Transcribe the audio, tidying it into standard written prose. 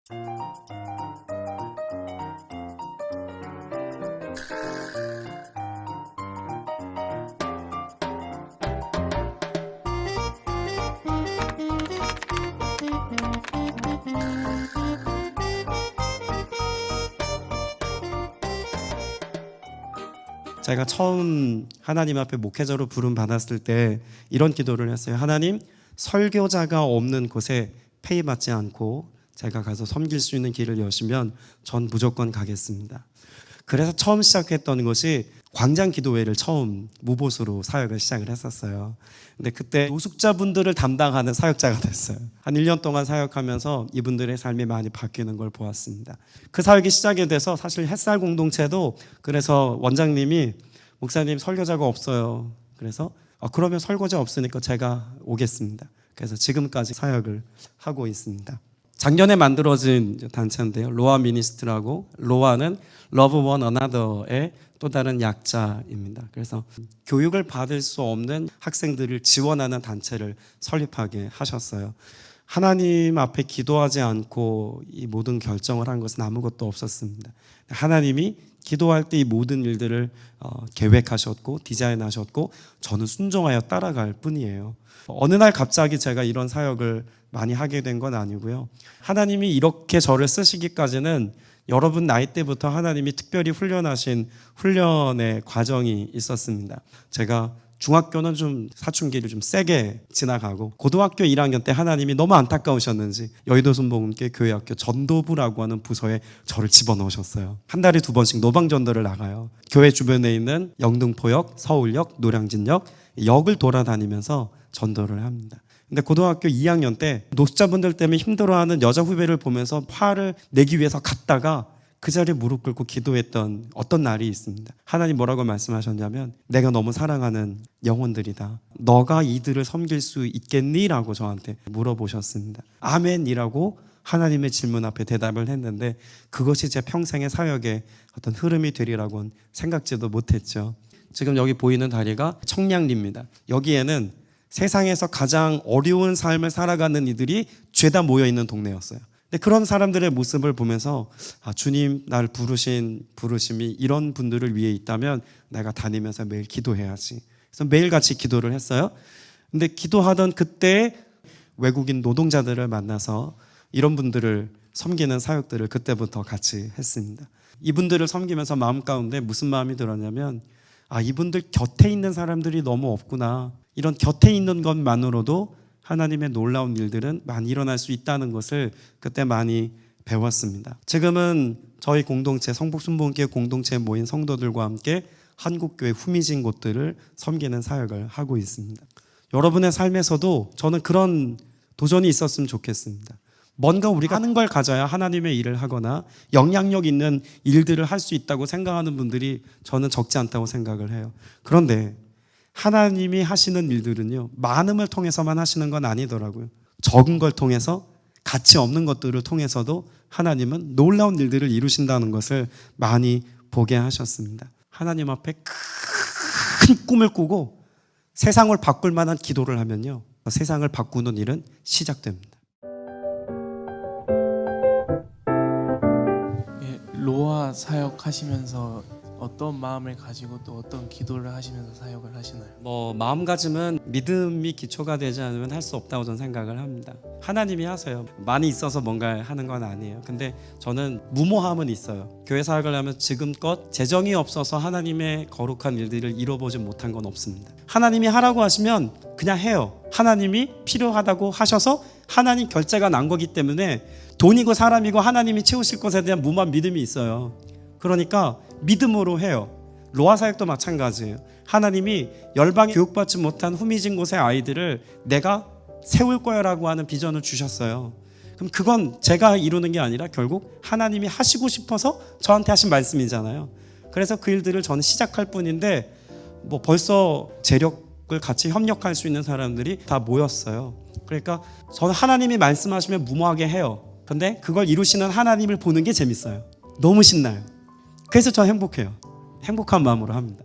제가 처음 하나님 앞에 목회자로 부름 받았을 때 이런 기도를 했어요. 하나님, 설교자가 없는 곳에 페이 받지 않고 제가 가서 섬길 수 있는 길을 여시면 전 무조건 가겠습니다. 그래서 처음 시작했던 것이 광장 기도회를 처음 무보수로 사역을 시작을 했었어요. 근데 그때 노숙자분들을 담당하는 사역자가 됐어요. 한 1년 동안 사역하면서 이분들의 삶이 많이 바뀌는 걸 보았습니다. 그 사역이 시작이 돼서 사실 햇살 공동체도 그래서 원장님이 목사님 설교자가 없어요. 그래서 그러면 설교자 없으니까 제가 오겠습니다. 그래서 지금까지 사역을 하고 있습니다. 작년에 만들어진 단체인데요. 로아 미니스트라고, 로아는 Love One Another의 또 다른 약자입니다. 그래서 교육을 받을 수 없는 학생들을 지원하는 단체를 설립하게 하셨어요. 하나님 앞에 기도하지 않고 이 모든 결정을 한 것은 아무것도 없었습니다. 하나님이 기도할 때 이 모든 일들을 계획하셨고 디자인하셨고 저는 순종하여 따라갈 뿐이에요. 어느 날 갑자기 제가 이런 사역을 많이 하게 된 건 아니고요. 하나님이 이렇게 저를 쓰시기까지는 여러분 나이 때부터 하나님이 특별히 훈련하신 훈련의 과정이 있었습니다. 제가 중학교는 좀 사춘기를 좀 세게 지나가고 고등학교 1학년 때 하나님이 너무 안타까우셨는지 여의도 순복음교회 교회학교 전도부라고 하는 부서에 저를 집어넣으셨어요. 한 달에 2번씩 노방전도를 나가요. 교회 주변에 있는 영등포역, 서울역, 노량진역 역을 돌아다니면서 전도를 합니다. 근데 고등학교 2학년 때 노숙자분들 때문에 힘들어하는 여자 후배를 보면서 화를 내기 위해서 갔다가 그 자리에 무릎 꿇고 기도했던 어떤 날이 있습니다. 하나님 뭐라고 말씀하셨냐면 내가 너무 사랑하는 영혼들이다. 너가 이들을 섬길 수 있겠니? 라고 저한테 물어보셨습니다. 아멘이라고 하나님의 질문 앞에 대답을 했는데 그것이 제 평생의 사역의 어떤 흐름이 되리라고는 생각지도 못했죠. 지금 여기 보이는 다리가 청량리입니다. 여기에는 세상에서 가장 어려운 삶을 살아가는 이들이 죄다 모여있는 동네였어요. 근데 그런 사람들의 모습을 보면서 주님 날 부르신 부르심이 이런 분들을 위해 있다면 내가 다니면서 매일 기도해야지. 그래서 매일 같이 기도를 했어요. 근데 기도하던 그때 외국인 노동자들을 만나서 이런 분들을 섬기는 사역들을 그때부터 같이 했습니다. 이분들을 섬기면서 마음 가운데 무슨 마음이 들었냐면 이분들 곁에 있는 사람들이 너무 없구나. 이런 곁에 있는 것만으로도 하나님의 놀라운 일들은 많이 일어날 수 있다는 것을 그때 많이 배웠습니다. 지금은 저희 공동체, 성북순복음교회 공동체에 모인 성도들과 함께 한국교회 후미진 곳들을 섬기는 사역을 하고 있습니다. 여러분의 삶에서도 저는 그런 도전이 있었으면 좋겠습니다. 뭔가 우리가 하는 걸 가져야 하나님의 일을 하거나 영향력 있는 일들을 할 수 있다고 생각하는 분들이 저는 적지 않다고 생각을 해요. 그런데 하나님이 하시는 일들은요, 많음을 통해서만 하시는 건 아니더라고요. 적은 걸 통해서, 가치 없는 것들을 통해서도 하나님은 놀라운 일들을 이루신다는 것을 많이 보게 하셨습니다. 하나님 앞에 큰 꿈을 꾸고 세상을 바꿀 만한 기도를 하면요, 세상을 바꾸는 일은 시작됩니다. 로아 사역하시면서 어떤 마음을 가지고 또 어떤 기도를 하시면서 사역을 하시나요? 마음가짐은 믿음이 기초가 되지 않으면 할 수 없다고 저는 생각을 합니다. 하나님이 하세요. 많이 있어서 뭔가 하는 건 아니에요. 근데 저는 무모함은 있어요. 교회 사역을 하면 지금껏 재정이 없어서 하나님의 거룩한 일들을 이뤄보지 못한 건 없습니다. 하나님이 하라고 하시면 그냥 해요. 하나님이 필요하다고 하셔서 하나님 결제가 난 거기 때문에 돈이고 사람이고 하나님이 채우실 것에 대한 무모한 믿음이 있어요. 그러니까 믿음으로 해요. 로아 사역도 마찬가지예요. 하나님이 열방에 교육받지 못한 후미진 곳의 아이들을 내가 세울 거야라고 하는 비전을 주셨어요. 그럼 그건 제가 이루는 게 아니라 결국 하나님이 하시고 싶어서 저한테 하신 말씀이잖아요. 그래서 그 일들을 저는 시작할 뿐인데 벌써 재력을 같이 협력할 수 있는 사람들이 다 모였어요. 그러니까 저는 하나님이 말씀하시면 무모하게 해요. 근데 그걸 이루시는 하나님을 보는 게 재밌어요. 너무 신나요. 그래서 저는 행복해요. 행복한 마음으로 합니다.